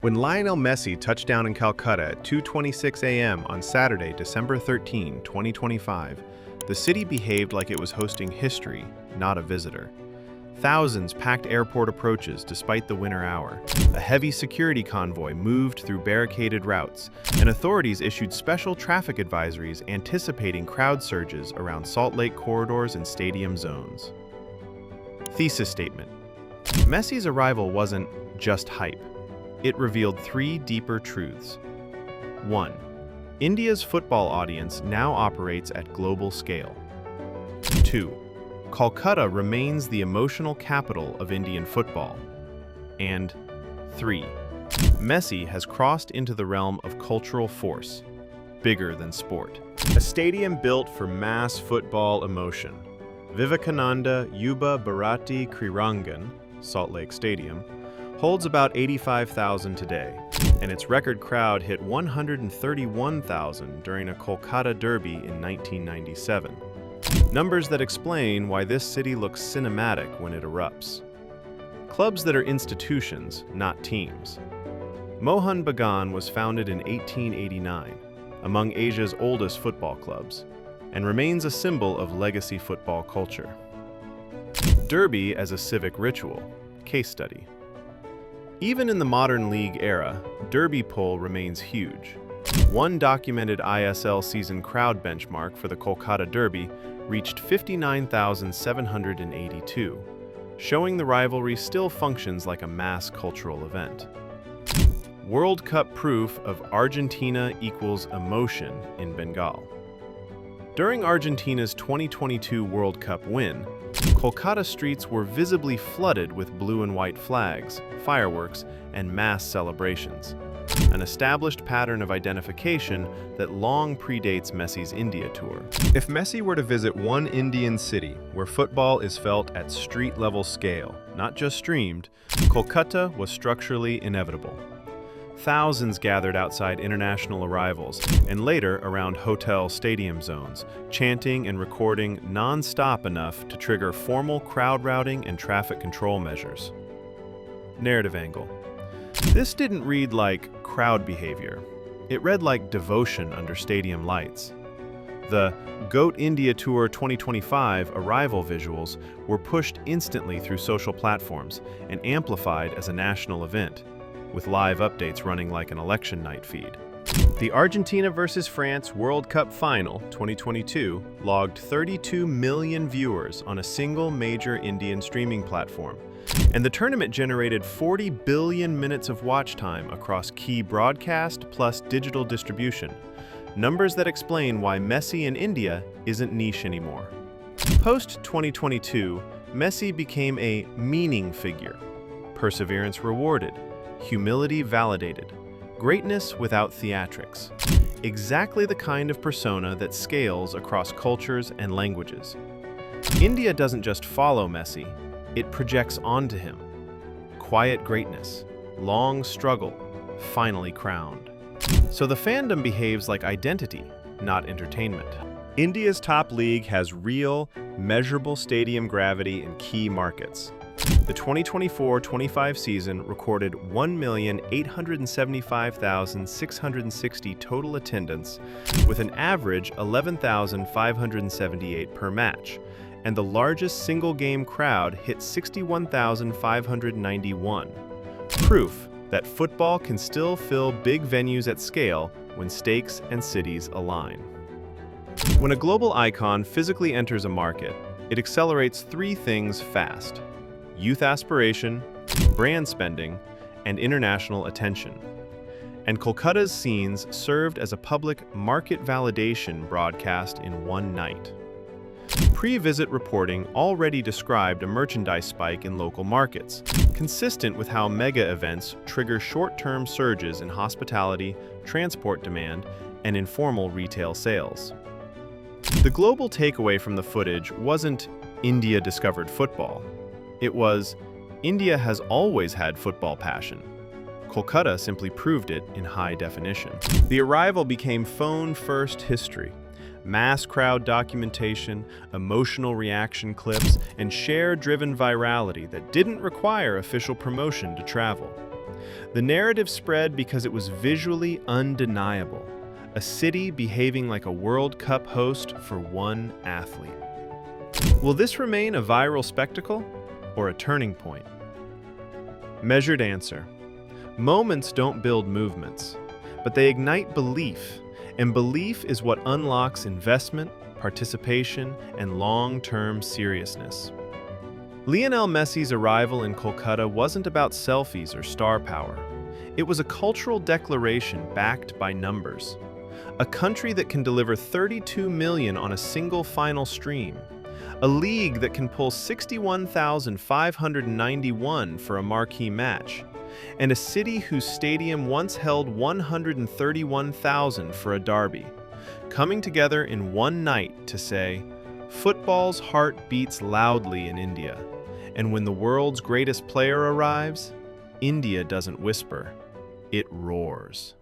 When Lionel Messi touched down in Calcutta at 2:26 a.m. on Saturday, December 13, 2025, the city behaved like it was hosting history, not a visitor. Thousands packed airport approaches despite the winter hour. A heavy security convoy moved through barricaded routes, and authorities issued special traffic advisories anticipating crowd surges around Salt Lake corridors and stadium zones. Thesis statement: Messi's arrival wasn't just hype. It revealed three deeper truths. 1. India's football audience now operates at global scale. 2. Kolkata remains the emotional capital of Indian football. And 3. Messi has crossed into the realm of cultural force, bigger than sport. A stadium built for mass football emotion. Vivekananda Yuba Bharati Krirangan, Salt Lake Stadium, holds about 85,000 today, and its record crowd hit 131,000 during a Kolkata derby in 1997. Numbers that explain why this city looks cinematic when it erupts. Clubs that are institutions, not teams. Mohun Bagan was founded in 1889, among Asia's oldest football clubs, and remains a symbol of legacy football culture. Derby as a civic ritual, case study. Even in the modern league era, derby pull remains huge. One documented ISL season crowd benchmark for the Kolkata Derby reached 59,782, showing the rivalry still functions like a mass cultural event. World Cup proof of Argentina equals emotion in Bengal. During Argentina's 2022 World Cup win, Kolkata streets were visibly flooded with blue and white flags, fireworks, and mass celebrations, an established pattern of identification that long predates Messi's India tour. If Messi were to visit one Indian city where football is felt at street-level scale, not just streamed, Kolkata was structurally inevitable. Thousands gathered outside international arrivals and later around hotel stadium zones, chanting and recording non-stop enough to trigger formal crowd routing and traffic control measures. Narrative angle. This didn't read like crowd behavior. It read like devotion under stadium lights. The GOAT India Tour 2025 arrival visuals were pushed instantly through social platforms and amplified as a national event, with live updates running like an election night feed. The Argentina vs. France World Cup Final 2022 logged 32 million viewers on a single major Indian streaming platform, and the tournament generated 40 billion minutes of watch time across key broadcast plus digital distribution, numbers that explain why Messi in India isn't niche anymore. Post-2022, Messi became a meaning figure, perseverance rewarded, humility validated, greatness without theatrics. Exactly the kind of persona that scales across cultures and languages. India doesn't just follow Messi, it projects onto him. Quiet greatness, long struggle, finally crowned. So the fandom behaves like identity, not entertainment. India's top league has real, measurable stadium gravity in key markets. The 2024-25 season recorded 1,875,660 total attendance, with an average 11,578 per match, and the largest single-game crowd hit 61,591. Proof that football can still fill big venues at scale when stakes and cities align. When a global icon physically enters a market, it accelerates three things fast: youth aspiration, brand spending, and international attention. And Kolkata's scenes served as a public market validation broadcast in one night. Pre-visit reporting already described a merchandise spike in local markets, consistent with how mega events trigger short-term surges in hospitality, transport demand, and informal retail sales. The global takeaway from the footage wasn't India discovered football. It was, India has always had football passion. Kolkata simply proved it in high definition. The arrival became phone-first history. Mass crowd documentation, emotional reaction clips, and share-driven virality that didn't require official promotion to travel. The narrative spread because it was visually undeniable, a city behaving like a World Cup host for one athlete. Will this remain a viral spectacle or a turning point? Measured answer. Moments don't build movements, but they ignite belief, and belief is what unlocks investment, participation, and long-term seriousness. Lionel Messi's arrival in Kolkata wasn't about selfies or star power. It was a cultural declaration backed by numbers. A country that can deliver 32 million on a single final stream. A league that can pull 61,591 for a marquee match. And a city whose stadium once held 131,000 for a derby. Coming together in one night to say, football's heart beats loudly in India. And when the world's greatest player arrives, India doesn't whisper, it roars.